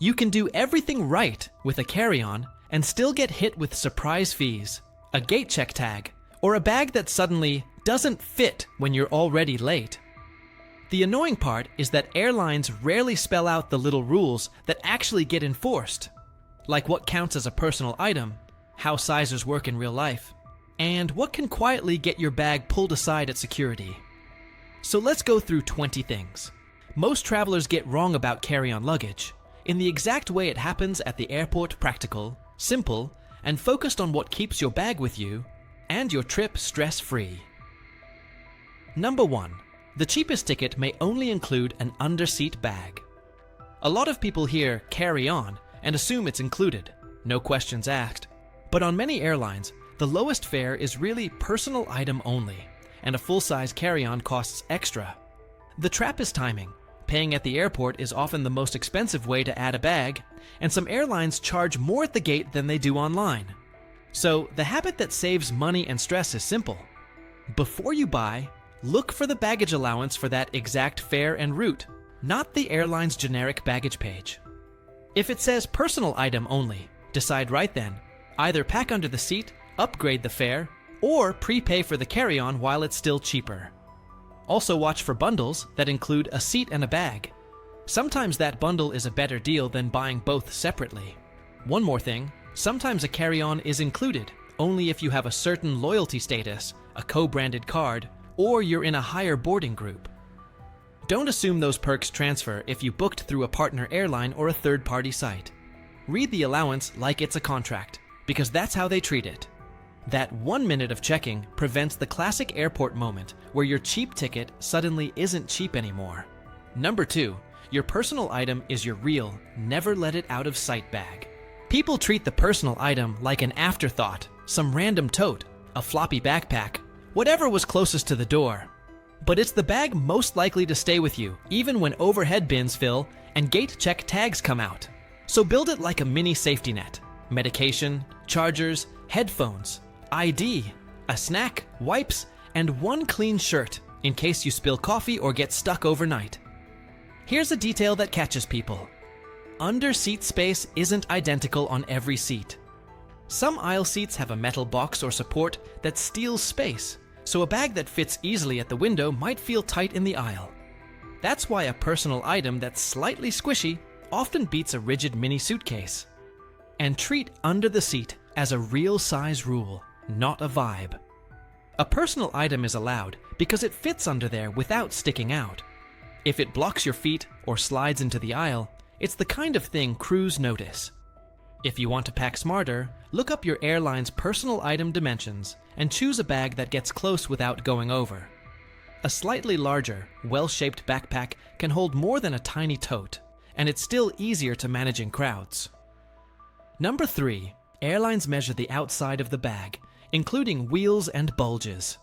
You can do everything right with a carry-on and still get hit with surprise fees, a gate check tag, or a bag that suddenly doesn't fit when you're already late. The annoying part is that airlines rarely spell out the little rules that actually get enforced, like what counts as a personal item, how sizes work in real life, and what can quietly get your bag pulled aside at security. So let's go through 20 things most travelers get wrong about carry-on luggage, in the exact way it happens at the airport: practical, simple, and focused on what keeps your bag with you and your trip stress-free. Number 1. The cheapest ticket may only include an under-seat bag. A lot of people hear carry-on and assume it's included, no questions asked. But on many airlines, the lowest fare is really personal item only, and a full-size carry-on costs extra. The trap is timing. Paying at the airport is often the most expensive way to add a bag, and some airlines charge more at the gate than they do online. So the habit that saves money and stress is simple. Before you buy, look for the baggage allowance for that exact fare and route, not the airline's generic baggage page. If it says personal item only, decide right then. Either pack under the seat, upgrade the fare, or prepay for the carry-on while it's still cheaper. Also watch for bundles that include a seat and a bag. Sometimes that bundle is a better deal than buying both separately. One more thing, sometimes a carry-on is included only if you have a certain loyalty status, a co-branded card, or you're in a higher boarding group. Don't assume those perks transfer if you booked through a partner airline or a third-party site. Read the allowance like it's a contract, because that's how they treat it. That 1 minute of checking prevents the classic airport moment where your cheap ticket suddenly isn't cheap anymore. Number 2, your personal item is your real, never let it out of sight bag. People treat the personal item like an afterthought, some random tote, a floppy backpack, whatever was closest to the door. But it's the bag most likely to stay with you, even when overhead bins fill and gate check tags come out. So build it like a mini safety net. Medication, chargers, headphones, ID, a snack, wipes, and one clean shirt in case you spill coffee or get stuck overnight. Here's a detail that catches people. Under-seat space isn't identical on every seat. Some aisle seats have a metal box or support that steals space, so a bag that fits easily at the window might feel tight in the aisle. That's why a personal item that's slightly squishy often beats a rigid mini suitcase. And treat under the seat as a real size rule, not a vibe. A personal item is allowed because it fits under there without sticking out. If it blocks your feet or slides into the aisle, it's the kind of thing crews notice. If you want to pack smarter, look up your airline's personal item dimensions and choose a bag that gets close without going over. A slightly larger, well-shaped backpack can hold more than a tiny tote, and it's still easier to manage in crowds. Number 3, airlines measure the outside of the bag, including wheels and bulges.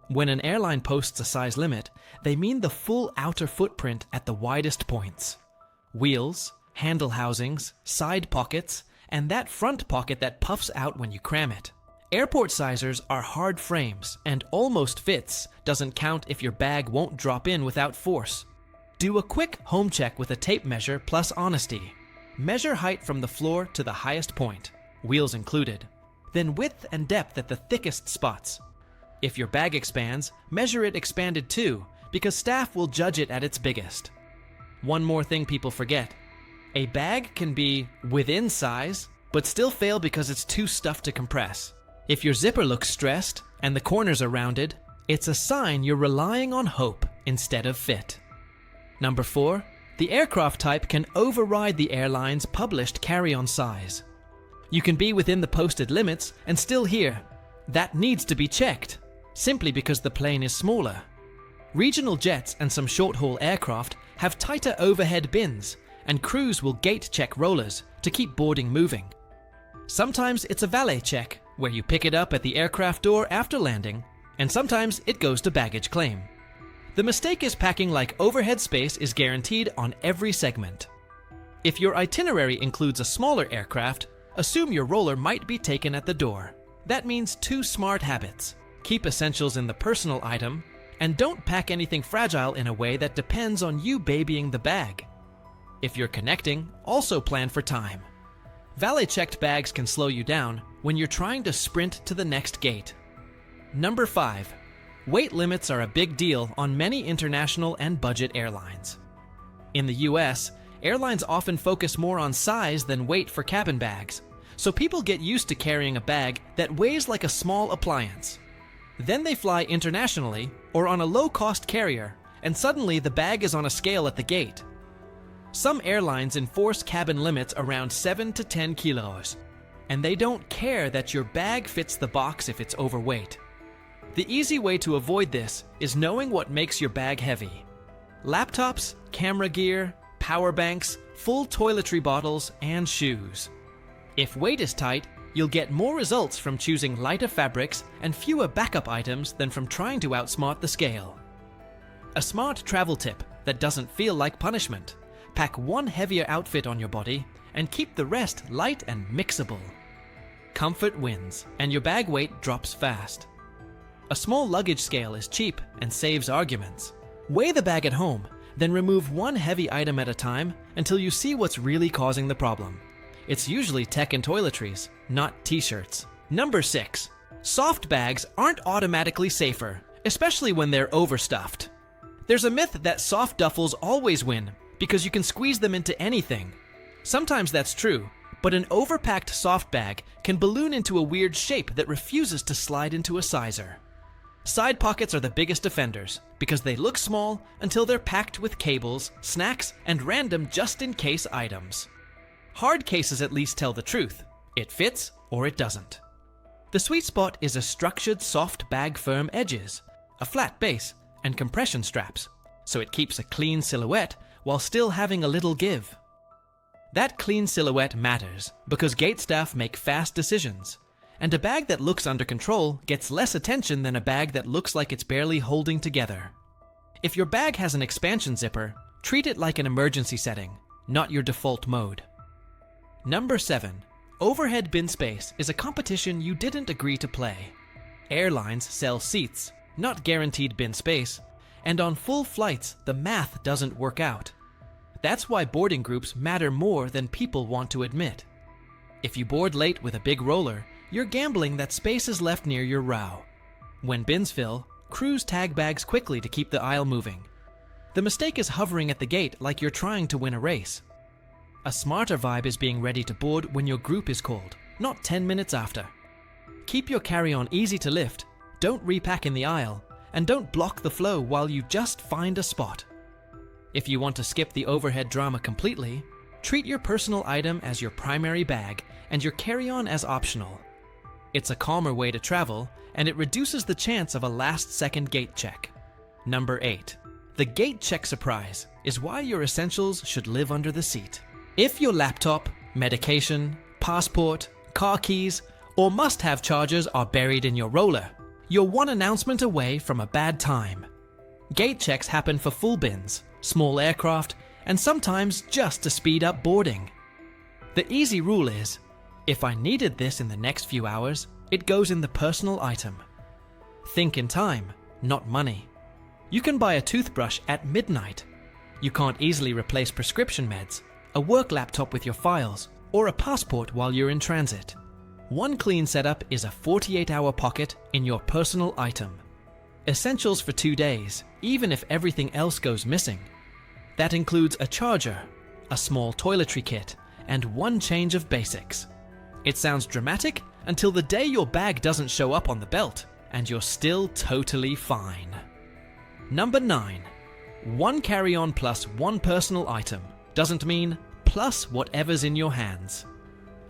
When an airline posts a size limit, they mean the full outer footprint at the widest points. Wheels, handle housings, side pockets, and that front pocket that puffs out when you cram it. Airport sizers are hard frames, and almost fits doesn't count if your bag won't drop in without force. Do a quick home check with a tape measure plus honesty. Measure height from the floor to the highest point, wheels included. Then width and depth at the thickest spots. If your bag expands, measure it expanded too, because staff will judge it at its biggest. One more thing people forget. A bag can be within size, but still fail because it's too stuffed to compress. If your zipper looks stressed and the corners are rounded, it's a sign you're relying on hope instead of fit. Number 4, the aircraft type can override the airline's published carry-on size. You can be within the posted limits and still hear, "That needs to be checked," simply because the plane is smaller. Regional jets and some short-haul aircraft have tighter overhead bins, and crews will gate check rollers to keep boarding moving. Sometimes it's a valet check, where you pick it up at the aircraft door after landing, and sometimes it goes to baggage claim. The mistake is packing like overhead space is guaranteed on every segment. If your itinerary includes a smaller aircraft, assume your roller might be taken at the door. That means 2 smart habits. Keep essentials in the personal item, and don't pack anything fragile in a way that depends on you babying the bag. If you're connecting, also plan for time. Valet-checked bags can slow you down when you're trying to sprint to the next gate. Number 5. Weight limits are a big deal on many international and budget airlines. In the US, airlines often focus more on size than weight for cabin bags, so people get used to carrying a bag that weighs like a small appliance. Then they fly internationally or on a low-cost carrier, and suddenly the bag is on a scale at the gate. Some airlines enforce cabin limits around 7 to 10 kilos, and they don't care that your bag fits the box if it's overweight. The easy way to avoid this is knowing what makes your bag heavy. Laptops, camera gear, power banks, full toiletry bottles, and shoes. If weight is tight, you'll get more results from choosing lighter fabrics and fewer backup items than from trying to outsmart the scale. A smart travel tip that doesn't feel like punishment: pack one heavier outfit on your body and keep the rest light and mixable. Comfort wins, and your bag weight drops fast. A small luggage scale is cheap and saves arguments. Weigh the bag at home, then remove one heavy item at a time until you see what's really causing the problem. It's usually tech and toiletries, not t-shirts. Number 6. Soft bags aren't automatically safer, especially when they're overstuffed. There's a myth that soft duffels always win because you can squeeze them into anything. Sometimes that's true, but an overpacked soft bag can balloon into a weird shape that refuses to slide into a sizer. Side pockets are the biggest offenders because they look small until they're packed with cables, snacks, and random just-in-case items. Hard cases at least tell the truth. It fits or it doesn't. The sweet spot is a structured soft bag firm edges, a flat base, and compression straps, so it keeps a clean silhouette while still having a little give. That clean silhouette matters because gate staff make fast decisions, and a bag that looks under control gets less attention than a bag that looks like it's barely holding together. If your bag has an expansion zipper, treat it like an emergency setting, not your default mode. Number 7. Overhead bin space is a competition you didn't agree to play. Airlines sell seats, not guaranteed bin space, and on full flights the math doesn't work out. That's why boarding groups matter more than people want to admit. If you board late with a big roller, you're gambling that space is left near your row. When bins fill, crews tag bags quickly to keep the aisle moving. The mistake is hovering at the gate like you're trying to win a race. A smarter vibe is being ready to board when your group is called, not 10 minutes after. Keep your carry-on easy to lift, don't repack in the aisle, and don't block the flow while you just find a spot. If you want to skip the overhead drama completely, treat your personal item as your primary bag and your carry-on as optional. It's a calmer way to travel, and it reduces the chance of a last-second gate check. Number 8. The gate check surprise is why your essentials should live under the seat. If your laptop, medication, passport, car keys, or must-have chargers are buried in your roller, you're one announcement away from a bad time. Gate checks happen for full bins, small aircraft, and sometimes just to speed up boarding. The easy rule is, if I needed this in the next few hours, it goes in the personal item. Think in time, not money. You can buy a toothbrush at midnight. You can't easily replace prescription meds, a work laptop with your files, or a passport while you're in transit. One clean setup is a 48-hour pocket in your personal item. Essentials for 2 days, even if everything else goes missing. That includes a charger, a small toiletry kit, and one change of basics. It sounds dramatic until the day your bag doesn't show up on the belt, and you're still totally fine. Number 9. One carry-on plus one personal item doesn't mean plus whatever's in your hands.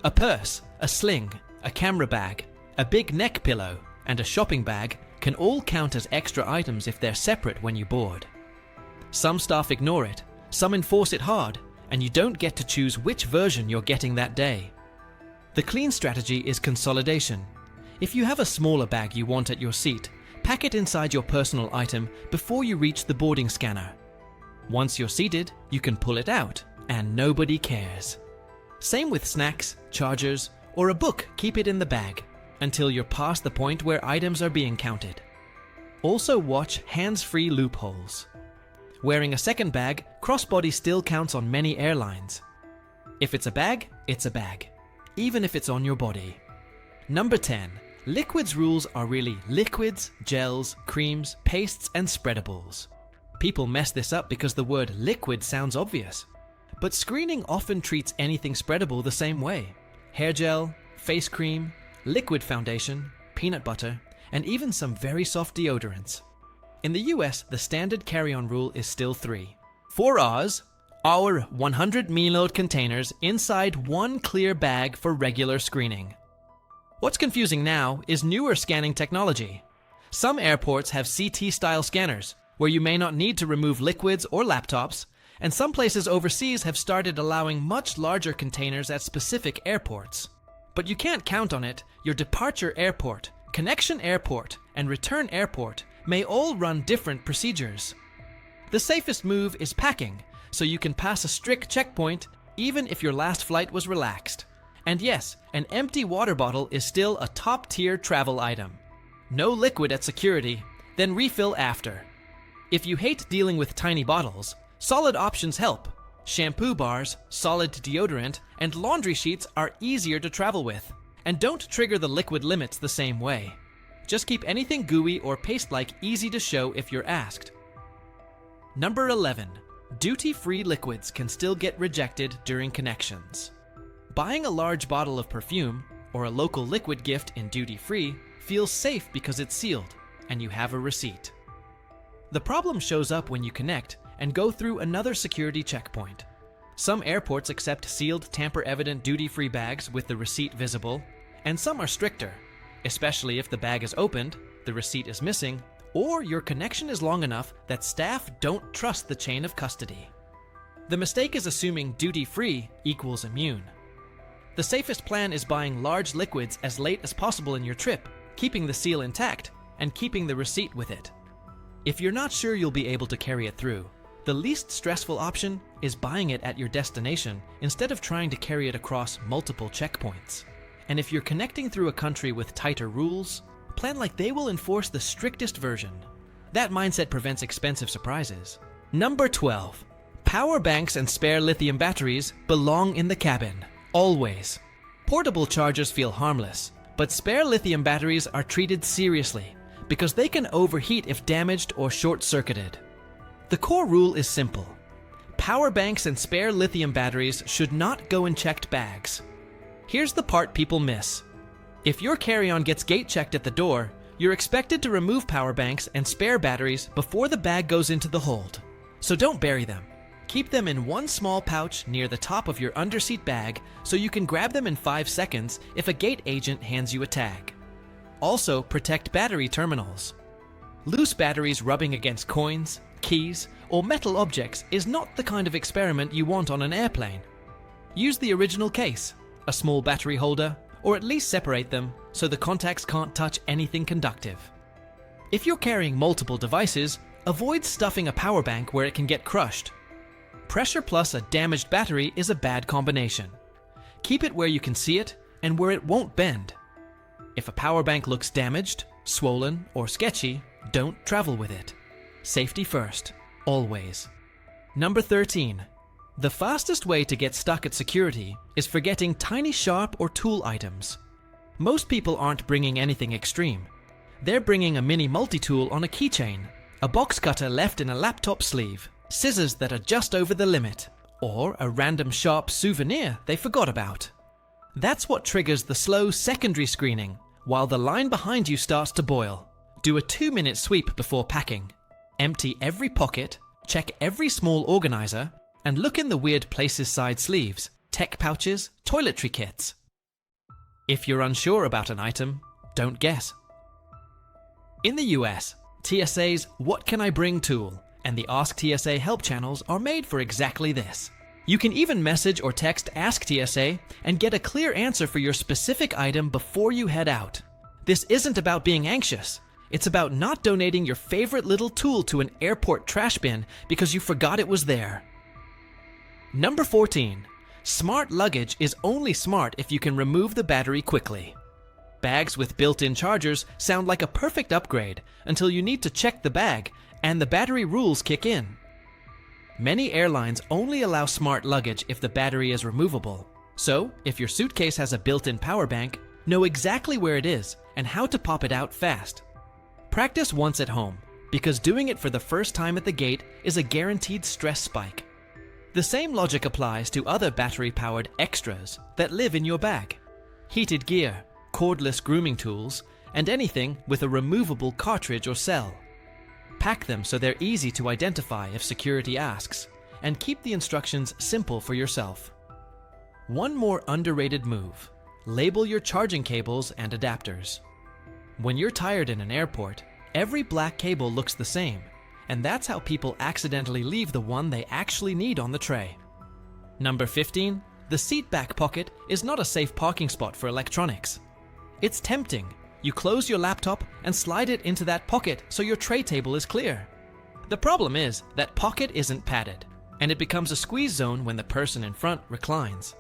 A purse, a sling, a camera bag, a big neck pillow, and a shopping bag can all count as extra items if they're separate when you board. Some staff ignore it, some enforce it hard, and you don't get to choose which version you're getting that day. The clean strategy is consolidation. If you have a smaller bag you want at your seat, pack it inside your personal item before you reach the boarding scanner. Once you're seated, you can pull it out, and nobody cares. Same with snacks, chargers, or a book. Keep it in the bag until you're past the point where items are being counted. Also watch hands-free loopholes. Wearing a second bag Crossbody still counts on many airlines. If it's a bag, it's a bag, even if it's on your body. Number 10. Liquids rules are really liquids, gels, creams, pastes, and spreadables. People mess this up because the word liquid sounds obvious. But screening often treats anything spreadable the same way. Hair gel, face cream, liquid foundation, peanut butter, and even some very soft deodorants. In the US, the standard carry-on rule is still 3. For Oz, our 100 meal containers inside one clear bag for regular screening. What's confusing now is newer scanning technology. Some airports have CT-style scanners, where you may not need to remove liquids or laptops, and some places overseas have started allowing much larger containers at specific airports. But you can't count on it. Your departure airport, connection airport, and return airport may all run different procedures. The safest move is packing, so you can pass a strict checkpoint even if your last flight was relaxed. And yes, an empty water bottle is still a top-tier travel item. No liquid at security, then refill after. If you hate dealing with tiny bottles, solid options help. Shampoo bars, solid deodorant, and laundry sheets are easier to travel with, and don't trigger the liquid limits the same way. Just keep anything gooey or paste-like easy to show if you're asked. Number 11. Duty-free liquids can still get rejected during connections. Buying a large bottle of perfume or a local liquid gift in duty-free feels safe because it's sealed and you have a receipt. The problem shows up when you connect and go through another security checkpoint. Some airports accept sealed, tamper-evident duty-free bags with the receipt visible, and some are stricter, especially if the bag is opened, the receipt is missing, or your connection is long enough that staff don't trust the chain of custody. The mistake is assuming duty-free equals immune. The safest plan is buying large liquids as late as possible in your trip, keeping the seal intact, and keeping the receipt with it. If you're not sure you'll be able to carry it through, the least stressful option is buying it at your destination instead of trying to carry it across multiple checkpoints. And if you're connecting through a country with tighter rules, plan like they will enforce the strictest version. That mindset prevents expensive surprises. Number 12. Power banks and spare lithium batteries belong in the cabin. Always. Portable chargers feel harmless, but spare lithium batteries are treated seriously because they can overheat if damaged or short-circuited. The core rule is simple. Power banks and spare lithium batteries should not go in checked bags. Here's the part people miss. If your carry-on gets gate-checked at the door, you're expected to remove power banks and spare batteries before the bag goes into the hold. So don't bury them. Keep them in one small pouch near the top of your underseat bag so you can grab them in 5 seconds if a gate agent hands you a tag. Also, protect battery terminals. Loose batteries rubbing against coins, keys, or metal objects is not the kind of experiment you want on an airplane. Use the original case, a small battery holder, or at least separate them so the contacts can't touch anything conductive. If you're carrying multiple devices, avoid stuffing a power bank where it can get crushed. Pressure plus a damaged battery is a bad combination. Keep it where you can see it and where it won't bend. If a power bank looks damaged, swollen, or sketchy, don't travel with it. Safety first, always. Number 13. The fastest way to get stuck at security is forgetting tiny sharp or tool items. Most people aren't bringing anything extreme. They're bringing a mini multi-tool on a keychain, a box cutter left in a laptop sleeve, scissors that are just over the limit, or a random sharp souvenir they forgot about. That's what triggers the slow secondary screening while the line behind you starts to boil. Do a 2-minute sweep before packing. Empty every pocket, check every small organizer, and look in the weird places side sleeves, tech pouches, toiletry kits. If you're unsure about an item, don't guess. In the US, TSA's What Can I Bring tool and the Ask TSA help channels are made for exactly this. You can even message or text Ask TSA and get a clear answer for your specific item before you head out. This isn't about being anxious. It's about not donating your favorite little tool to an airport trash bin because you forgot it was there. Number 14. Smart luggage is only smart if you can remove the battery quickly. Bags with built-in chargers sound like a perfect upgrade until you need to check the bag and the battery rules kick in. Many airlines only allow smart luggage if the battery is removable. So, if your suitcase has a built-in power bank, know exactly where it is and how to pop it out fast. Practice once at home, because doing it for the first time at the gate is a guaranteed stress spike. The same logic applies to other battery-powered extras that live in your bag. Heated gear, cordless grooming tools, and anything with a removable cartridge or cell. Pack them so they're easy to identify if security asks, and keep the instructions simple for yourself. One more underrated move: label your charging cables and adapters. When you're tired in an airport, every black cable looks the same, and that's how people accidentally leave the one they actually need on the tray. Number 15. The seat back pocket is not a safe parking spot for electronics. It's tempting. You close your laptop and slide it into that pocket so your tray table is clear. The problem is that pocket isn't padded, and it becomes a squeeze zone when the person in front reclines.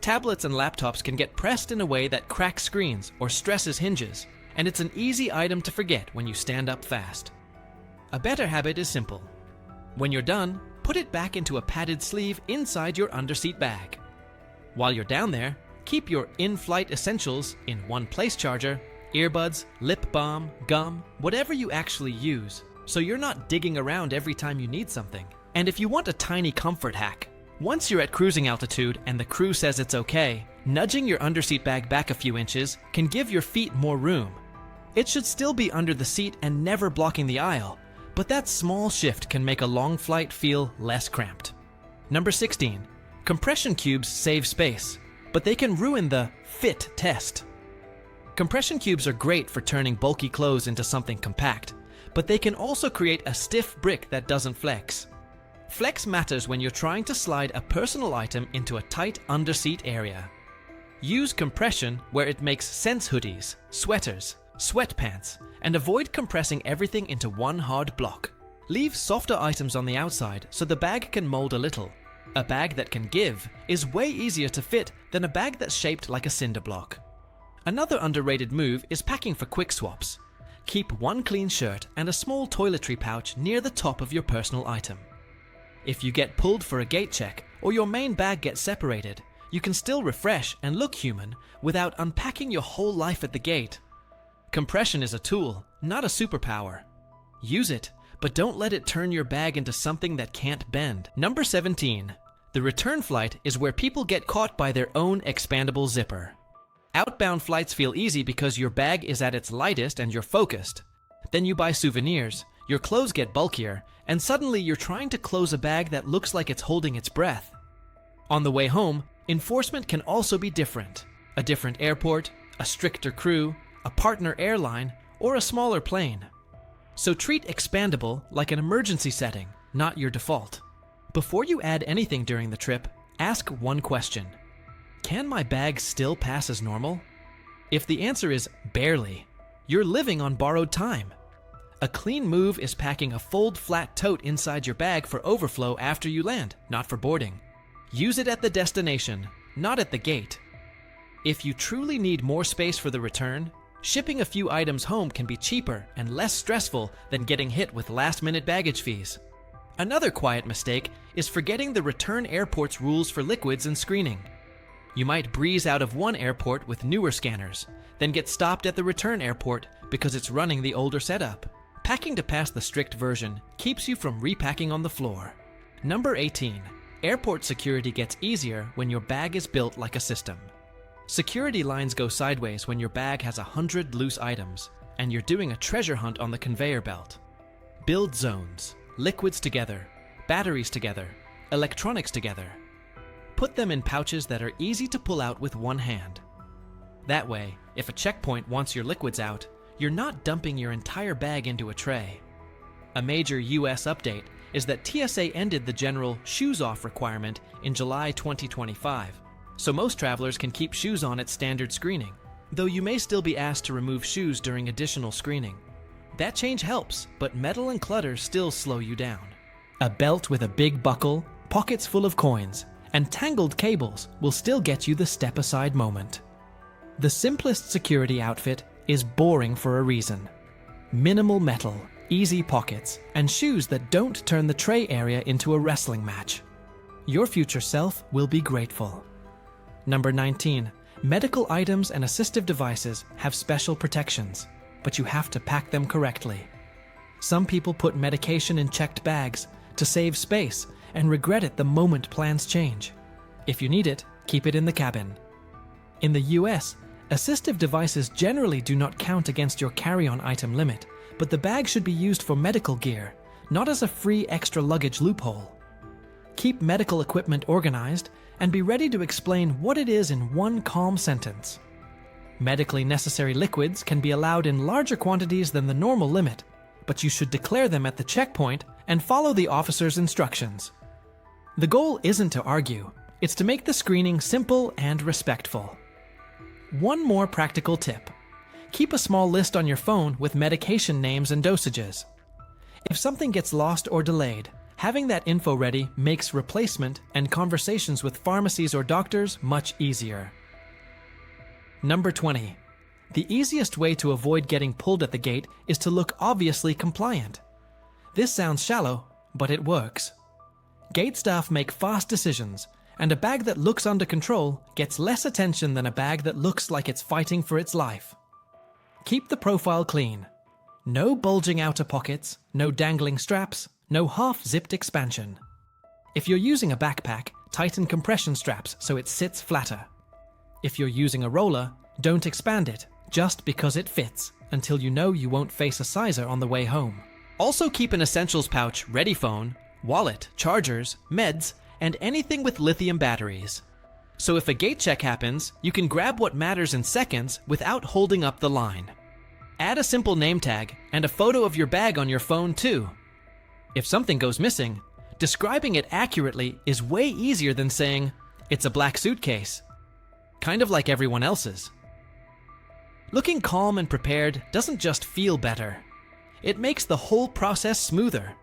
Tablets and laptops can get pressed in a way that cracks screens or stresses hinges, and it's an easy item to forget when you stand up fast. A better habit is simple. When you're done, put it back into a padded sleeve inside your underseat bag. While you're down there, keep your in-flight essentials in one-place charger, earbuds, lip balm, gum, whatever you actually use, so you're not digging around every time you need something. And if you want a tiny comfort hack, once you're at cruising altitude and the crew says it's okay, nudging your underseat bag back a few inches can give your feet more room. It should still be under the seat and never blocking the aisle, but that small shift can make a long flight feel less cramped. Number 16. Compression cubes save space, but they can ruin the fit test. Compression cubes are great for turning bulky clothes into something compact, but they can also create a stiff brick that doesn't flex. Flex matters when you're trying to slide a personal item into a tight underseat area. Use compression where it makes sense: hoodies, sweaters, sweatpants, and avoid compressing everything into one hard block. Leave softer items on the outside so the bag can mold a little. A bag that can give is way easier to fit than a bag that's shaped like a cinder block. Another underrated move is packing for quick swaps. Keep one clean shirt and a small toiletry pouch near the top of your personal item. If you get pulled for a gate check or your main bag gets separated, you can still refresh and look human without unpacking your whole life at the gate. Compression is a tool, not a superpower. Use it, but don't let it turn your bag into something that can't bend. Number 17. The return flight is where people get caught by their own expandable zipper. Outbound flights feel easy because your bag is at its lightest and you're focused. Then you buy souvenirs, your clothes get bulkier, and suddenly you're trying to close a bag that looks like it's holding its breath. On the way home, enforcement can also be different. A different airport, a stricter crew, a partner airline, or a smaller plane. So treat expandable like an emergency setting, not your default. Before you add anything during the trip, ask one question. Can my bag still pass as normal? If the answer is barely, you're living on borrowed time. A clean move is packing a fold-flat tote inside your bag for overflow after you land, not for boarding. Use it at the destination, not at the gate. If you truly need more space for the return, shipping a few items home can be cheaper and less stressful than getting hit with last-minute baggage fees. Another quiet mistake is forgetting the return airport's rules for liquids and screening. You might breeze out of one airport with newer scanners, then get stopped at the return airport because it's running the older setup. Packing to pass the strict version keeps you from repacking on the floor. Number 18. Airport security gets easier when your bag is built like a system. Security lines go sideways when your bag has 100 loose items, and you're doing a treasure hunt on the conveyor belt. Build zones, liquids together, batteries together, electronics together. Put them in pouches that are easy to pull out with one hand. That way, if a checkpoint wants your liquids out, you're not dumping your entire bag into a tray. A major US update is that TSA ended the general shoes off requirement in July 2025, so most travelers can keep shoes on at standard screening, though you may still be asked to remove shoes during additional screening. That change helps, but metal and clutter still slow you down. A belt with a big buckle, pockets full of coins, and tangled cables will still get you the step-aside moment. The simplest security outfit is boring for a reason. Minimal metal, easy pockets, and shoes that don't turn the tray area into a wrestling match. Your future self will be grateful. Number 19. Medical items and assistive devices have special protections, but you have to pack them correctly. Some people put medication in checked bags to save space and regret it the moment plans change. If you need it, keep it in the cabin. In the US, assistive devices generally do not count against your carry-on item limit, but the bag should be used for medical gear, not as a free extra luggage loophole. Keep medical equipment organized and be ready to explain what it is in one calm sentence. Medically necessary liquids can be allowed in larger quantities than the normal limit, but you should declare them at the checkpoint and follow the officer's instructions. The goal isn't to argue, it's to make the screening simple and respectful. One more practical tip. Keep a small list on your phone with medication names and dosages. If something gets lost or delayed, having that info ready makes replacement and conversations with pharmacies or doctors much easier. Number 20. The easiest way to avoid getting pulled at the gate is to look obviously compliant. This sounds shallow, but it works. Gate staff make fast decisions, and a bag that looks under control gets less attention than a bag that looks like it's fighting for its life. Keep the profile clean. No bulging outer pockets, no dangling straps, no half-zipped expansion. If you're using a backpack, tighten compression straps so it sits flatter. If you're using a roller, don't expand it just because it fits until you know you won't face a sizer on the way home. Also keep an essentials pouch, ready phone, wallet, chargers, meds, and anything with lithium batteries. So if a gate check happens, you can grab what matters in seconds without holding up the line. Add a simple name tag and a photo of your bag on your phone too. If something goes missing, describing it accurately is way easier than saying, "It's a black suitcase." Kind of like everyone else's. Looking calm and prepared doesn't just feel better. It makes the whole process smoother